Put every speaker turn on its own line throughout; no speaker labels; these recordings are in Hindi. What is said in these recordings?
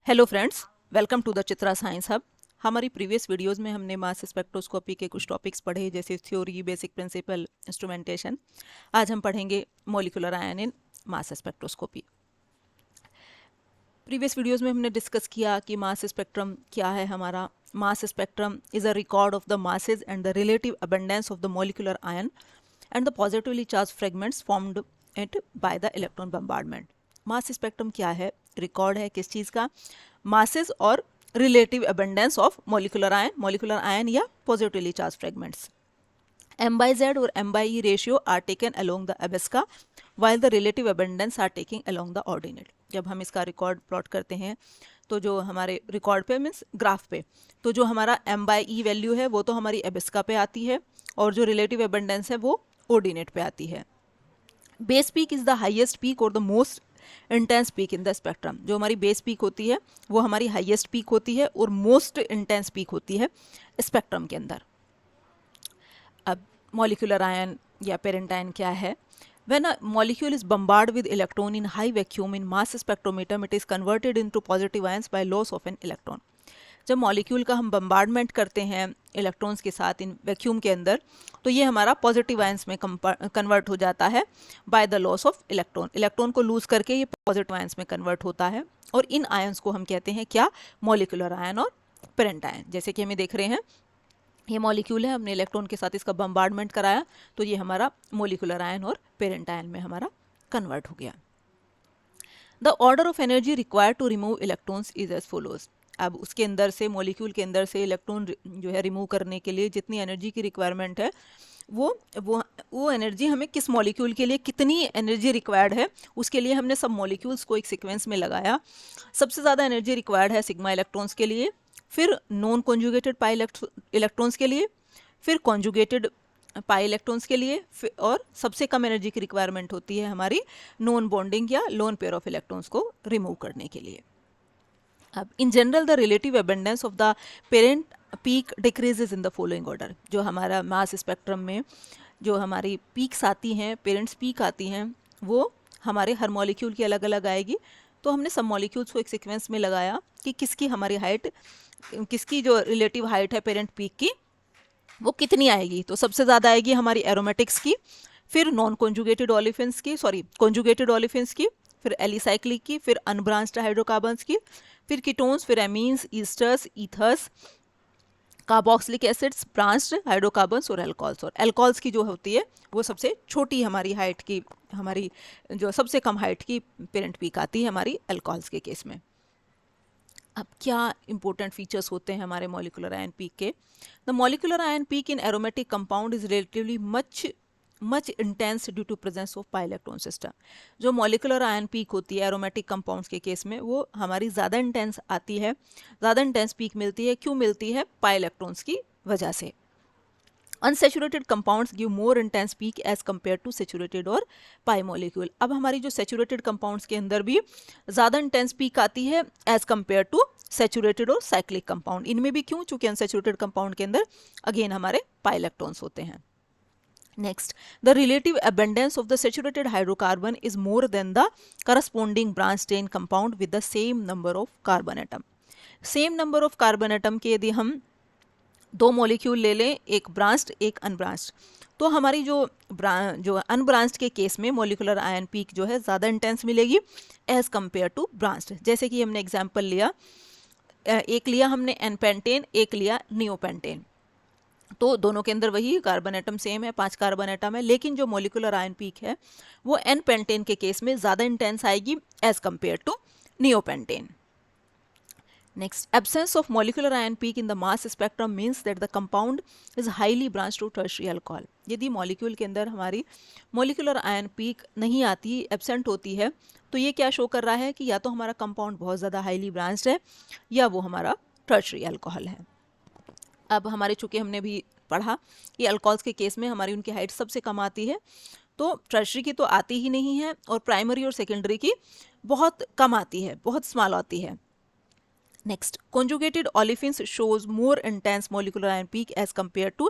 Hello friends, welcome to the Chitra science hub. हमारी प्रीवियस वीडियोस में हमने मास स्पेक्ट्रोस्कोपी के कुछ टॉपिक्स पढ़े, जैसे थ्योरी, बेसिक प्रिंसिपल, इंस्ट्रूमेंटेशन। आज हम पढ़ेंगे मॉलिक्यूलर आयन इन मास स्पेक्ट्रोस्कोपी। प्रीवियस वीडियोस में हमने डिस्कस किया कि मास स्पेक्ट्रम क्या है। हमारा mass spectrum is a record of the masses and the relative abundance of the molecular ion and the positively charge fragments formed it by the electron bombardment. Mass spectrum क्या है? रिकॉर्ड है किस चीज़ का? मासेस और relative abundance of molecular ion या पॉजिटिवली चार्ज फ्रेगमेंट्स। M/Z और M/E ratio are taken along the abscissa while the relative abundance are taking along the ordinate. जब हम इसका रिकॉर्ड प्लॉट करते हैं तो जो हमारे रिकॉर्ड पे मीन्स ग्राफ पे, तो जो हमारा M/E वैल्यू है वो तो हमारी एबेस्का पे आती है और जो रिलेटिव अबंडेंस है वो ऑर्डिनेट पे आती है। Base peak is the highest peak और the most intense peak in the spectrum. जो हमारी बेस पीक होती है वो हमारी हाईएस्ट पीक होती है और मोस्ट इंटेंस पीक होती है स्पेक्ट्रम के अंदर। अब मॉलिक्यूलर आयन या पेरेंट आयन क्या है? When a molecule is bombarded with electron in high vacuum in mass spectrometer, it is converted into positive ions by loss of an electron. जब मॉलिक्यूल का हम बम्बार्डमेंट करते हैं इलेक्ट्रॉन्स के साथ इन वैक्यूम के अंदर, तो ये हमारा पॉजिटिव आयंस में कन्वर्ट हो जाता है by the loss of electron. Electron को लूज करके ये पॉजिटिव आयंस में कन्वर्ट होता है और इन आयंस को हम कहते हैं क्या? मॉलिक्यूलर आयन और पेरेंट आयन। जैसे कि हमें देख रहे हैं ये मॉलिक्यूल है, हमने इलेक्ट्रॉन के साथ इसका बम्बार्डमेंट कराया तो ये हमारा मॉलिक्यूलर आयन और पेरेंट आयन में हमारा कन्वर्ट हो गया। The order of energy required to remove electrons is as follows. अब उसके अंदर से, मॉलिक्यूल के अंदर से इलेक्ट्रॉन जो है रिमूव करने के लिए जितनी एनर्जी की रिक्वायरमेंट है वो एनर्जी हमें किस मॉलिक्यूल के लिए कितनी एनर्जी रिक्वायर्ड है उसके लिए हमने सब मॉलिक्यूल्स को एक सीक्वेंस में लगाया। सबसे ज़्यादा एनर्जी रिक्वायर्ड है सिग्मा इलेक्ट्रॉन्स के लिए, फिर नॉन कॉन्जुगेटेड पाई इलेक्ट्रॉन्स के लिए, फिर कॉन्जुगेटेड पाई इलेक्ट्रॉन्स के लिए, और सबसे कम एनर्जी की रिक्वायरमेंट होती है हमारी नॉन बॉन्डिंग या लोन पेयर ऑफ इलेक्ट्रॉन्स को रिमूव करने के लिए। अब in general the relative abundance of the parent peak decreases in the following order. जो हमारा मास स्पेक्ट्रम में जो हमारी पीक्स आती हैं, पेरेंट्स पीक आती हैं, वो हमारे हर मॉलिक्यूल की अलग अलग आएगी। तो हमने सब मॉलिक्यूल्स को एक सीक्वेंस में लगाया कि किसकी हमारी हाइट, किसकी जो रिलेटिव हाइट है पेरेंट पीक की वो कितनी आएगी। तो सबसे ज़्यादा आएगी हमारी एरोमेटिक्स की, फिर नॉन कॉन्जुगेटेड ऑलिफिन्स की, कॉन्जुगेटेड ऑलिफिन्स की, फिर एलिसाइक्लिक की, फिर अनब्रांच्ड हाइड्रोकार्बन्स की, फिर कीटोन्स, फिर amines, esters, ethers, carboxylic acids, branched hydrocarbons और एल्कोहल्स। और एल्कोहल्स की जो होती है वो सबसे छोटी हमारी हाइट की, हमारी जो सबसे कम हाइट की पेरेंट पीक आती है हमारी एल्कोहल्स के केस में। अब क्या इंपॉर्टेंट फीचर्स होते हैं हमारे मॉलिक्यूलर आयन पीक के? The molecular ion peak in aromatic compound is relatively much intense due to presence of pi electron system. जो मॉलिक्यूलर आयन पीक होती है एरोमेटिक कंपाउंड्स के केस में वो हमारी ज़्यादा इंटेंस आती है, ज़्यादा इंटेंस पीक मिलती है। क्यों मिलती है? पाई इलेक्ट्रॉन्स की वजह से। Unsaturated compounds give more intense peak as compare to saturated और पाई मॉलिक्यूल। अब हमारी जो सेचुरेटेड कंपाउंड्स के अंदर भी ज़्यादा इंटेंस पीक आती है एज कम्पेयर टू सेचुरेटेड और साइक्लिक कंपाउंड। इनमें भी क्यों? चूंकि अनसेचुरेटेड कंपाउंड के अंदर अगेन हमारे पाई इलेक्ट्रॉन्स होते हैं। Next, the relative abundance of the saturated hydrocarbon is more than the corresponding branched chain compound with the same number of carbon atom. Same number of carbon atom के यदि हम दो मॉलिक्यूल ले लें, एक ब्रांच्ड एक अनब्रांच्ड, तो हमारी जो अनब्रांच्ड के केस में मॉलिक्यूलर आयन पीक जो है ज़्यादा इंटेंस मिलेगी एज कम्पेयर टू ब्रांच्ड। जैसे कि हमने एग्जाम्पल लिया, एक लिया हमने एन पेंटेन, एक लिया नियोपेंटेन, तो दोनों के अंदर वही कार्बन एटम सेम है, 5 कार्बन एटम है, लेकिन जो मॉलिक्यूलर आयन पीक है वो एन पेंटेन के केस में ज़्यादा इंटेंस आएगी as compare to neopentane. Next, absence of molecular ion peak in the mass spectrum means that the compound is highly branched to tertiary alcohol. यदि मॉलिक्यूल के अंदर हमारी मॉलिक्यूलर आयन पीक नहीं आती, एब्सेंट होती है, तो ये क्या शो कर रहा है कि या तो हमारा कंपाउंड बहुत ज़्यादा हाईली ब्रांच्ड है या वो हमारा टर्शियरी अल्कोहल है। अब हमारे चूँकि हमने भी पढ़ा कि अल्कोहल्स के केस में हमारी उनकी हाइट सबसे कम आती है, तो टर्शरी की तो आती ही नहीं है और प्राइमरी और सेकेंडरी की बहुत कम आती है, बहुत स्मॉल आती है। Next, conjugated olefins shows more intense molecular ion peak as compare to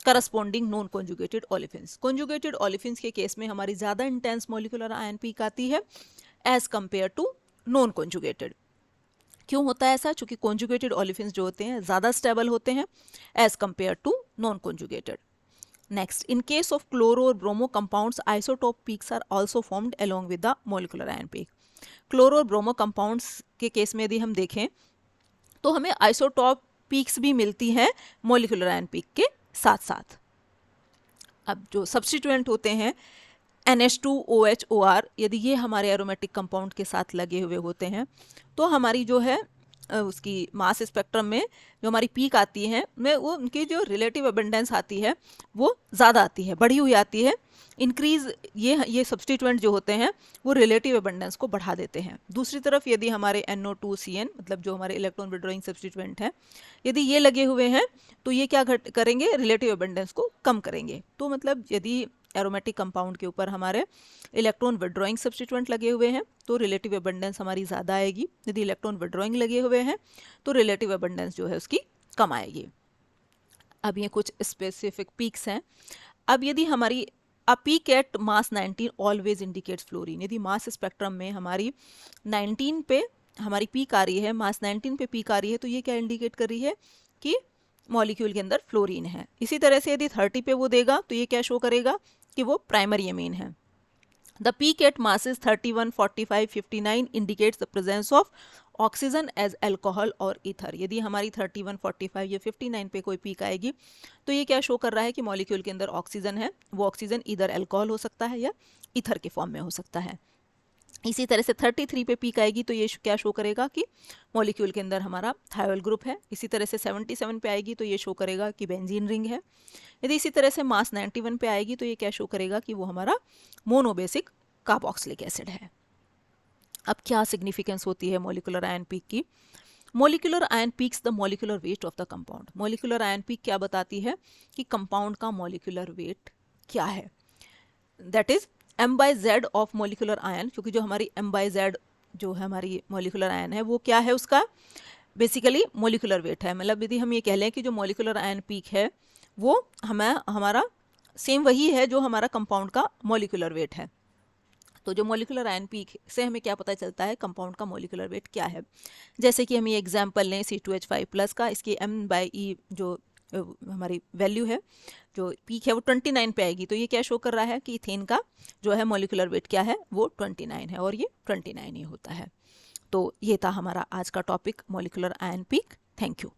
corresponding non conjugated olefins. Conjugated olefins के केस में हमारी ज़्यादा इंटेंस मॉलिक्यूलर आयन पीक आती है as compare to non conjugated. क्यों होता है ऐसा? चूंकि कॉन्जुगेटेड ओलेफिन्स जो होते हैं ज़्यादा स्टेबल होते हैं as compare to non conjugated. Next, in case of chloro or bromo compounds, isotope peaks are also formed along with the molecular ion peak. Chloro और ब्रोमो कंपाउंड्स के केस में यदि हम देखें तो हमें आइसोटॉप पीक्स भी मिलती हैं मोलिकुलर आयन पीक के साथ साथ. अब जो सब्स्टिट्यूएंट होते हैं NH2OH OR, यदि ये हमारे एरोमेटिक कंपाउंड के साथ लगे हुए होते हैं तो हमारी जो है उसकी मास स्पेक्ट्रम में जो हमारी पीक आती है में वो उनकी जो रिलेटिव अबेंडेंस आती है वो ज़्यादा आती है, बढ़ी हुई आती है. इंक्रीज ये सब्स्टिट्यूएंट जो होते हैं वो रिलेटिव अबेंडेंस को बढ़ा देते हैं. दूसरी तरफ यदि हमारे NO2CN मतलब जो हमारे इलेक्ट्रॉन विड्रॉइंग सब्स्टिट्यूएंट हैं यदि ये लगे हुए हैं तो ये क्या करेंगे? रिलेटिव अबेंडेंस को कम करेंगे. तो मतलब यदि एरोमेटिक कंपाउंड के ऊपर हमारे इलेक्ट्रॉन विड्रॉइंग सब्स्टिट्यूएंट लगे हुए हैं तो रिलेटिव अबेंडेंस हमारी ज़्यादा आएगी. यदि इलेक्ट्रॉन विड्रॉइंग लगे हुए हैं तो रिलेटिव अबेंडेंस जो है उसकी कम आएगी. अब ये कुछ स्पेसिफिक पीक्स हैं. अब यदि हमारी uh peak at mass 19 always indicates fluorine. यदि मास स्पेक्ट्रम में हमारी 19 पे हमारी पीक आ रही है, मास 19 पे पीक आ रही है, तो ये क्या इंडिकेट कर रही है कि मॉलिक्यूल के अंदर फ्लोरीन है. इसी तरह से यदि 30 पे वो देगा तो ये क्या शो करेगा कि वो प्राइमरी एमीन है. The peak at masses 31, 45, 59 indicates the presence of oxygen as alcohol और ईथर. यदि हमारी 31, 45 या 59 पे कोई पीक आएगी तो ये क्या शो कर रहा है कि मॉलिक्यूल के अंदर ऑक्सीजन है. वो ऑक्सीजन इधर अल्कोहल हो सकता है या ईथर के फॉर्म में हो सकता है. इसी तरह से 33 पे पीक आएगी तो ये क्या शो करेगा कि मॉलिक्यूल के अंदर हमारा थायोल ग्रुप है. इसी तरह से 77 पे आएगी तो ये शो करेगा कि बेंजीन रिंग है. यदि इसी तरह से मास 91 पे आएगी तो ये क्या शो करेगा कि वो हमारा मोनोबेसिक कार्बोक्सिलिक एसिड है. अब क्या सिग्निफिकेंस होती है मॉलिक्यूलर आयन पीक की? Molecular ion peaks the molecular weight of the compound. Molecular ion peak क्या बताती है कि कंपाउंड का मॉलिक्यूलर वेट क्या है. That is m/z of molecular ion, क्योंकि जो हमारी m/z जो है हमारी मॉलिक्यूलर आयन है वो क्या है? उसका बेसिकली मॉलिक्यूलर वेट है. मतलब यदि हम ये कह लें कि जो मॉलिक्यूलर आयन पीक है वो हमारा सेम वही है जो हमारा कंपाउंड का मॉलिक्यूलर वेट है. तो जो मॉलिक्यूलर आयन पीक से हमें क्या पता चलता है कंपाउंड का मॉलिक्यूलर वेट क्या है. जैसे कि हम ये एग्जांपल लें C2H5+ का, इसकी m/e जो हमारी वैल्यू है जो पीक है वो 29 पे आएगी तो ये क्या शो कर रहा है कि इथेन का जो है मॉलिक्यूलर वेट क्या है वो 29 है और ये 29 ही होता है. तो ये था हमारा आज का topic molecular ion peak. Thank you.